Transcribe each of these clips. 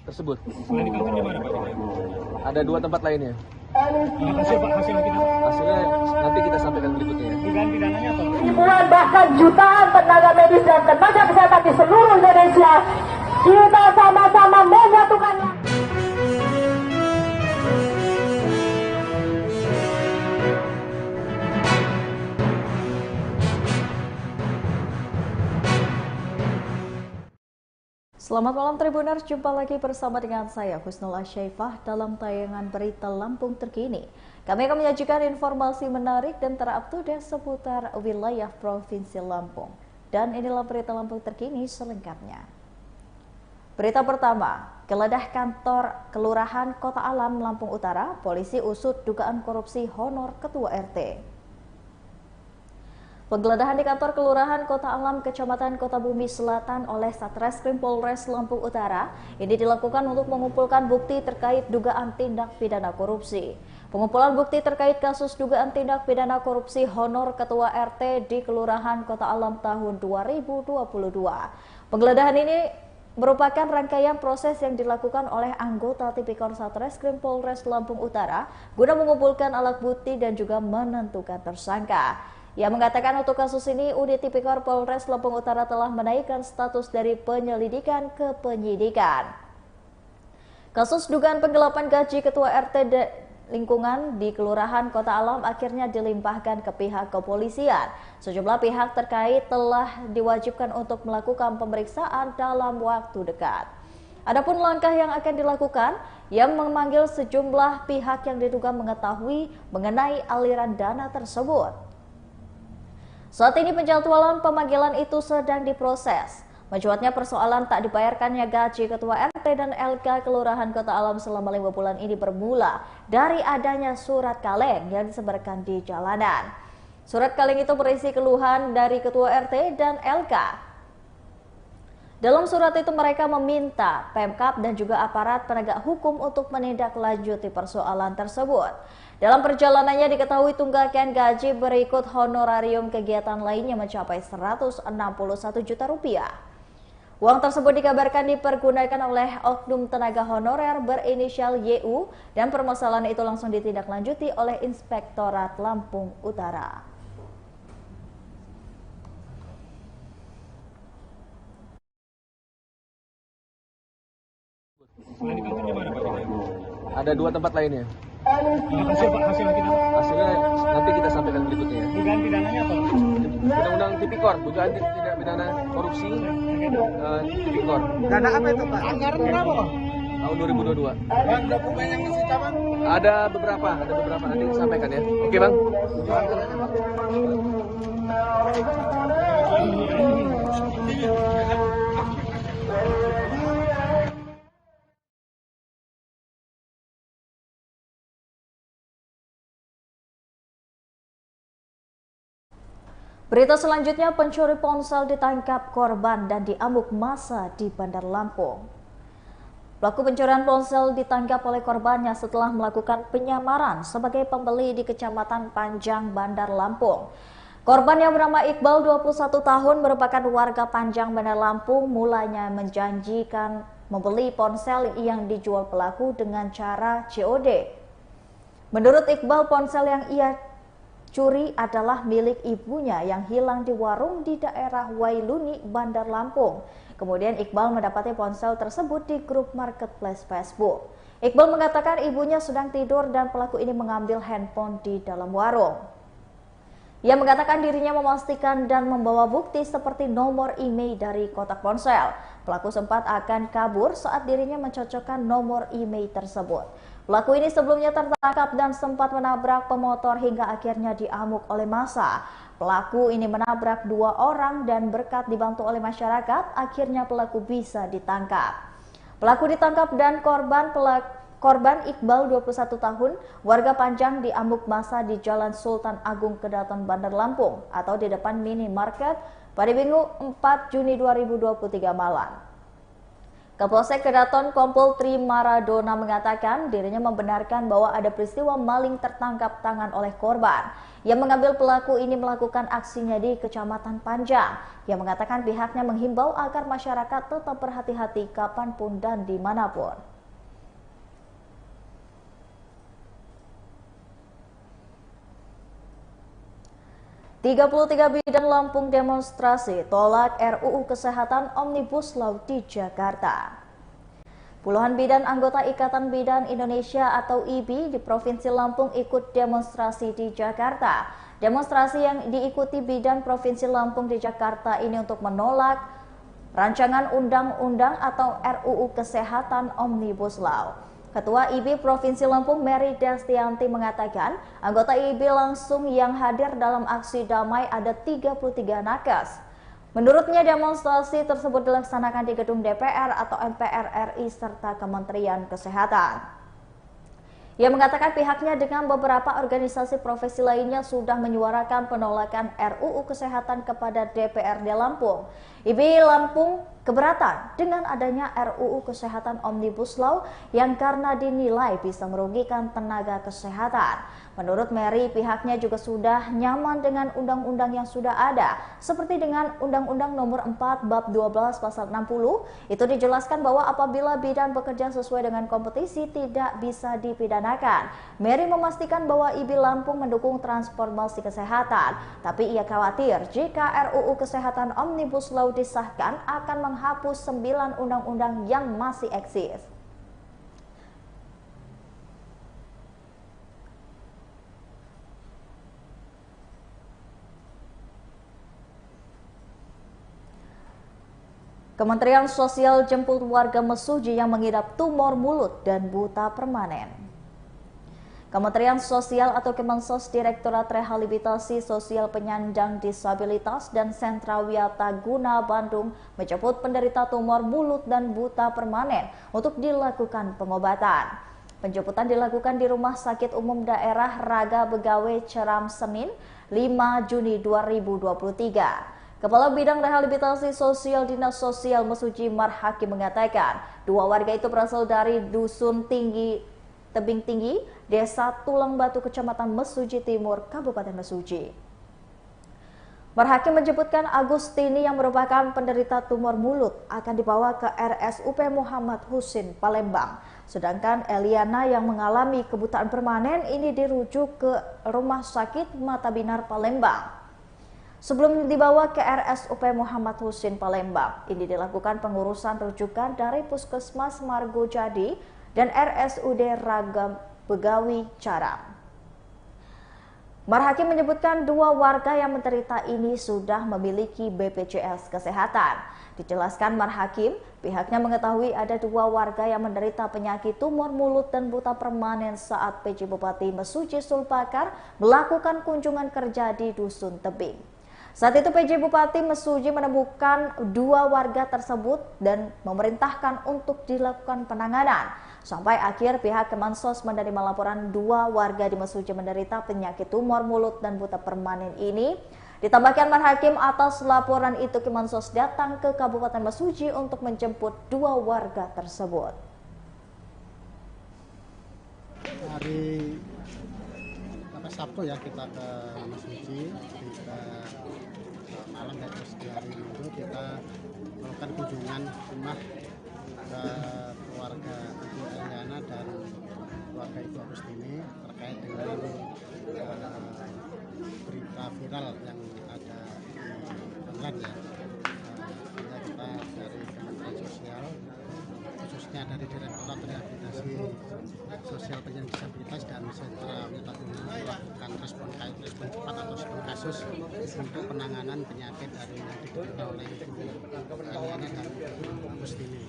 tersebut. Selain di kantor di mana Pak? Ada 2 tempat lainnya. Hasil Pak, hasil kita Hasilnya nanti kita sampaikan berikutnya. dugaan pidananya apa? Ribuan bahkan jutaan tenaga medis dan tenaga kesehatan di seluruh Indonesia, kita sama-sama menyatukannya. Selamat malam Tribuners, jumpa lagi bersama dengan saya Husnul Asyaifah dalam tayangan berita Lampung terkini. Kami akan menyajikan informasi menarik dan terupdate seputar wilayah Provinsi Lampung. Dan inilah berita Lampung terkini selengkapnya. Berita pertama, geledah kantor Kelurahan Kota Alam Lampung Utara, polisi usut dugaan korupsi honor Ketua RT. Penggeledahan di kantor Kelurahan Kota Alam, Kecamatan Kota Bumi Selatan oleh Satreskrim Polres Lampung Utara ini dilakukan untuk mengumpulkan bukti terkait dugaan tindak pidana korupsi. Pengumpulan bukti terkait kasus dugaan tindak pidana korupsi honor Ketua RT di Kelurahan Kota Alam tahun 2022. Penggeledahan ini merupakan rangkaian proses yang dilakukan oleh anggota Tipikor Satreskrim Polres Lampung Utara guna mengumpulkan alat bukti dan juga menentukan tersangka. Ia mengatakan untuk kasus ini Unit Tipikor Polres Lampung Utara telah menaikkan status dari penyelidikan ke penyidikan. Kasus dugaan penggelapan gaji Ketua RT lingkungan di Kelurahan Kota Alam akhirnya dilimpahkan ke pihak kepolisian. Sejumlah pihak terkait telah diwajibkan untuk melakukan pemeriksaan dalam waktu dekat. Adapun langkah yang akan dilakukan, yang memanggil sejumlah pihak yang diduga mengetahui mengenai aliran dana tersebut. Saat ini penjadwalan pemanggilan itu sedang diproses. Mencuatnya persoalan tak dibayarkannya gaji Ketua RT dan LK Kelurahan Kota Alam selama 5 bulan ini bermula dari adanya surat kaleng yang disebarkan di jalanan. Surat kaleng itu berisi keluhan dari Ketua RT dan LK. Dalam surat itu mereka meminta Pemkab dan juga aparat penegak hukum untuk menindaklanjuti persoalan tersebut. Dalam perjalanannya diketahui tunggakan gaji berikut honorarium kegiatan lainnya mencapai 161 juta rupiah. Uang tersebut dikabarkan dipergunakan oleh oknum tenaga honorer berinisial YU dan permasalahan itu langsung ditindaklanjuti oleh Inspektorat Lampung Utara. Selain di kantor di mana Pak? Ada 2 tempat lainnya. Hasil Pak, hasil kita Hasilnya nanti kita sampaikan berikutnya. dugaan pidananya apa? Undang-undang Tipikor, dugaan tindak pidana korupsi Tipikor. Dana apa itu Pak? Anggaran berapa Pak? Tahun 2022. Bang, dokumen yang masih cabang? Ada beberapa nanti disampaikan ya. Oke Bang. Berita selanjutnya, pencuri ponsel ditangkap korban dan diamuk massa di Bandar Lampung. Pelaku pencurian ponsel ditangkap oleh korbannya setelah melakukan penyamaran sebagai pembeli di Kecamatan Panjang, Bandar Lampung. Korban yang bernama Iqbal, 21 tahun, merupakan warga Panjang, Bandar Lampung, mulanya menjanjikan membeli ponsel yang dijual pelaku dengan cara COD. Menurut Iqbal, ponsel yang ia curi adalah milik ibunya yang hilang di warung di daerah Wailuni, Bandar Lampung. Kemudian Iqbal mendapati ponsel tersebut di grup marketplace Facebook. Iqbal mengatakan ibunya sedang tidur dan pelaku ini mengambil handphone di dalam warung. Ia mengatakan dirinya memastikan dan membawa bukti seperti nomor IMEI dari kotak ponsel. Pelaku sempat akan kabur saat dirinya mencocokkan nomor IMEI tersebut. Pelaku ini sebelumnya tertangkap dan sempat menabrak pemotor hingga akhirnya diamuk oleh massa. Pelaku ini menabrak 2 orang dan berkat dibantu oleh masyarakat, akhirnya pelaku bisa ditangkap. Pelaku ditangkap dan korban Iqbal, 21 tahun, warga Panjang, diamuk massa di Jalan Sultan Agung Kedaton, Bandar Lampung atau di depan minimarket pada Minggu 4 Juni 2023 malam. Kapolsek Kedaton Kompol Tri Maradona mengatakan dirinya membenarkan bahwa ada peristiwa maling tertangkap tangan oleh korban. Ia mengambil pelaku ini melakukan aksinya di Kecamatan Panjang. Ia mengatakan pihaknya menghimbau agar masyarakat tetap berhati-hati kapanpun dan dimanapun. "33 bidan Lampung demonstrasi tolak RUU Kesehatan Omnibus Law di Jakarta." Puluhan bidan anggota Ikatan Bidan Indonesia atau IBI di Provinsi Lampung ikut demonstrasi di Jakarta. Demonstrasi yang diikuti bidan Provinsi Lampung di Jakarta ini untuk menolak rancangan undang-undang atau RUU Kesehatan Omnibus Law. Ketua IBI Provinsi Lampung Mary Destianti mengatakan anggota IBI langsung yang hadir dalam aksi damai ada 33 nakes. Menurutnya demonstrasi tersebut dilaksanakan di gedung DPR atau MPR RI serta Kementerian Kesehatan. Ia mengatakan pihaknya dengan beberapa organisasi profesi lainnya sudah menyuarakan penolakan RUU Kesehatan kepada DPRD Lampung. IBI Lampung keberatan dengan adanya RUU Kesehatan Omnibus Law yang karena dinilai bisa merugikan tenaga kesehatan. Menurut Mary, pihaknya juga sudah nyaman dengan undang-undang yang sudah ada, seperti dengan Undang-Undang Nomor 4 Bab 12 Pasal 60. Itu dijelaskan bahwa apabila bidan bekerja sesuai dengan kompetisi tidak bisa dipidanakan. Mary memastikan bahwa IBI Lampung mendukung transformasi kesehatan, tapi ia khawatir jika RUU Kesehatan Omnibus Law disahkan akan menghapus 9 undang-undang yang masih eksis. Kementerian Sosial jemput warga Mesuji yang mengidap tumor mulut dan buta permanen. Kementerian Sosial atau Kemensos Direktorat Rehabilitasi Sosial Penyandang Disabilitas dan Sentra Wiyata Guna Bandung menjemput penderita tumor mulut dan buta permanen untuk dilakukan pengobatan. Penjemputan dilakukan di Rumah Sakit Umum Daerah Raga Begawe Ceram Senin 5 Juni 2023. Kepala Bidang Rehabilitasi Sosial Dinas Sosial Mesuji Marhaki mengatakan, 2 warga itu berasal dari Dusun Tebing Tinggi, Desa Tulang Batu, Kecamatan Mesuji Timur, Kabupaten Mesuji. Marhaki menyebutkan Agustini yang merupakan penderita tumor mulut akan dibawa ke RSUP Muhammad Husin Palembang. Sedangkan Eliana yang mengalami kebutaan permanen ini dirujuk ke Rumah Sakit Mata Binar Palembang. Sebelum dibawa ke RSUP Muhammad Husin Palembang, ini dilakukan pengurusan rujukan dari Puskesmas Margo Jadi dan RSUD Raga Begawi Caram. Marhaki menyebutkan 2 warga yang menderita ini sudah memiliki BPJS Kesehatan. Dijelaskan Marhakim, pihaknya mengetahui ada 2 warga yang menderita penyakit tumor mulut dan buta permanen saat PJ Bupati Mesuji Sulpakar melakukan kunjungan kerja di Dusun Tebing. Saat itu PJ Bupati Mesuji menemukan 2 warga tersebut dan memerintahkan untuk dilakukan penanganan. Sampai akhir pihak Kemensos menerima laporan 2 warga di Mesuji menderita penyakit tumor mulut dan buta permanen ini. Ditambahkan Marhakim atas laporan itu Kemensos datang ke Kabupaten Mesuji untuk menjemput 2 warga tersebut. Hari Sabtu ya kita ke Mesuji, kita malam dan terus di hari Minggu kita melakukan kunjungan rumah ke keluarga Ibu Eliana dan keluarga Ibu Agustini terkait dengan berita viral yang ada di online ya. Sehingga kita dari Kementerian Sosial khususnya dari Direktorat Rehabilitasi Sosial Penyandang Disabilitas dan Sentra Wiyata Guna melakukan respon cepat atau respon kasus untuk penanganan penyakit dari yang diderita oleh Ibu Eliana dan Ibu Agustini,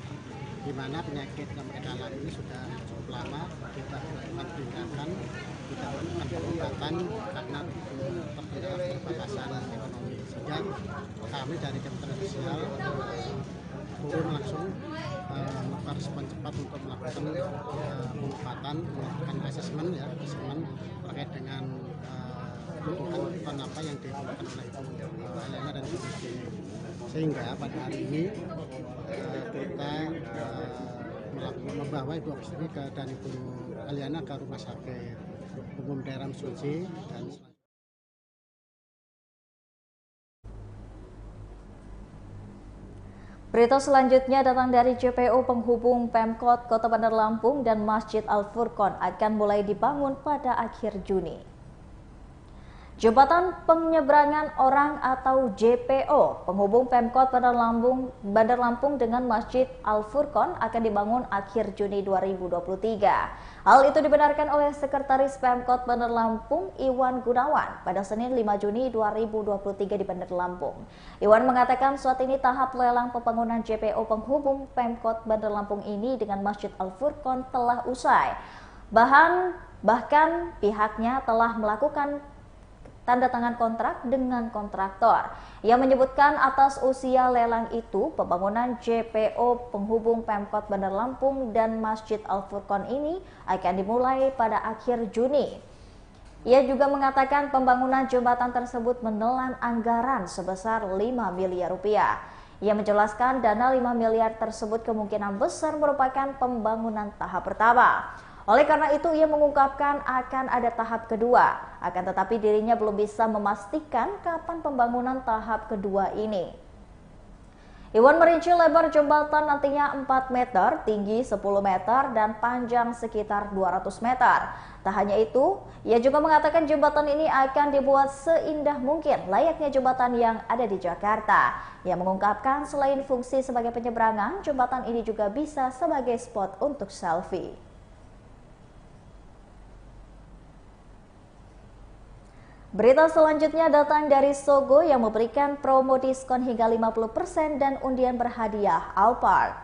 di mana penyakit yang mereka alami ini sudah cukup lama. Kita lakukan tindakan, kita lakukan pengobatan karena terkendala keterbatasan ekonomi, sehingga kami dari Kementerian Sosial turun langsung melakukan respon cepat untuk melakukan pengobatan, melakukan asesmen terkait dengan kebutuhan apa yang diperlukan oleh Ibu Aliana dan Ibu Dini. Sehingga pada hari ini kita membawa Ibu Agustini dan Ibu Aliana ke Rumah Sakit Umum Daerah Mesuji dan Berita selanjutnya datang dari JPO penghubung Pemkot Kota Bandar Lampung dan Masjid Al-Furqon akan mulai dibangun pada akhir Juni. Jembatan penyeberangan orang atau JPO penghubung Pemkot Bandar Lampung dengan Masjid Al-Furqon akan dibangun akhir Juni 2023. Hal itu dibenarkan oleh Sekretaris Pemkot Bandar Lampung Iwan Gunawan pada Senin 5 Juni 2023 di Bandar Lampung. Iwan mengatakan saat ini tahap lelang pembangunan JPO penghubung Pemkot Bandar Lampung ini dengan Masjid Al-Furqon telah usai. Bahkan pihaknya telah melakukan tanda tangan kontrak dengan kontraktor. Ia menyebutkan atas usia lelang itu, pembangunan JPO penghubung Pemkot Bandar Lampung dan Masjid Al-Furqon ini akan dimulai pada akhir Juni. Ia juga mengatakan pembangunan jembatan tersebut menelan anggaran sebesar 5 miliar rupiah. Ia menjelaskan dana 5 miliar tersebut kemungkinan besar merupakan pembangunan tahap pertama. Oleh karena itu, ia mengungkapkan akan ada tahap kedua. Akan tetapi dirinya belum bisa memastikan kapan pembangunan tahap kedua ini. Iwan merinci lebar jembatan nantinya 4 meter, tinggi 10 meter, dan panjang sekitar 200 meter. Tak hanya itu, ia juga mengatakan jembatan ini akan dibuat seindah mungkin layaknya jembatan yang ada di Jakarta. Ia mengungkapkan selain fungsi sebagai penyeberangan, jembatan ini juga bisa sebagai spot untuk selfie. Berita selanjutnya datang dari Sogo yang memberikan promo diskon hingga 50% dan undian berhadiah Alphard.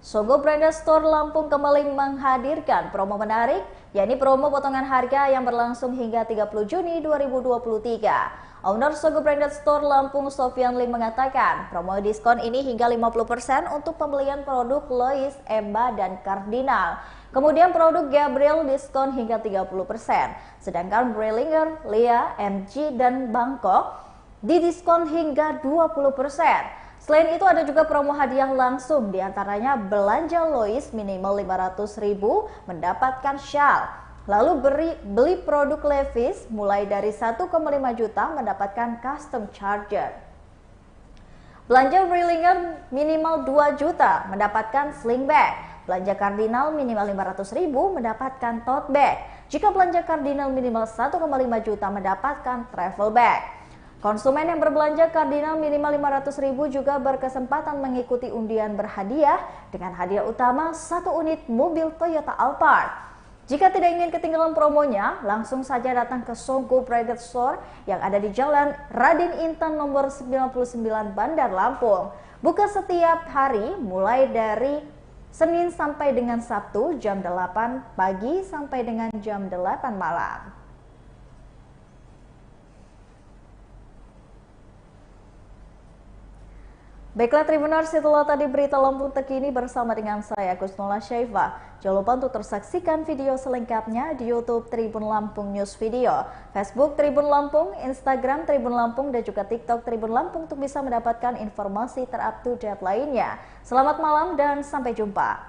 Sogo Branded Store Lampung kembali menghadirkan promo menarik, yakni promo potongan harga yang berlangsung hingga 30 Juni 2023. Owner Sogo Branded Store Lampung Sofian Lim mengatakan promo diskon ini hingga 50% untuk pembelian produk Lois, Emba, dan Cardinal. Kemudian produk Gabriel diskon hingga 30%, sedangkan Brillinger, Lia, MG, dan Bangkok didiskon hingga 20%. Selain itu ada juga promo hadiah langsung, diantaranya belanja Lois minimal 500.000 mendapatkan shawl. Lalu beli produk Levi's mulai dari 1,5 juta mendapatkan custom charger. Belanja Brillinger minimal 2 juta mendapatkan sling bag. Belanja Cardinal minimal 500.000 mendapatkan tote bag. Jika belanja Cardinal minimal 1,5 juta mendapatkan travel bag. Konsumen yang berbelanja Cardinal minimal 500.000 juga berkesempatan mengikuti undian berhadiah dengan hadiah utama 1 unit mobil Toyota Alphard. Jika tidak ingin ketinggalan promonya, langsung saja datang ke Sogo Branded Store yang ada di Jalan Raden Intan nomor 99 Bandar Lampung. Buka setiap hari mulai dari Senin sampai dengan Sabtu jam 8 pagi sampai dengan jam 8 malam. Baiklah Tribuners, itulah tadi berita Lampung terkini bersama dengan saya Kusnola Syaifa. Jangan lupa untuk tersaksikan video selengkapnya di YouTube Tribun Lampung News Video, Facebook Tribun Lampung, Instagram Tribun Lampung, dan juga TikTok Tribun Lampung untuk bisa mendapatkan informasi ter-up-to-date lainnya. Selamat malam dan sampai jumpa.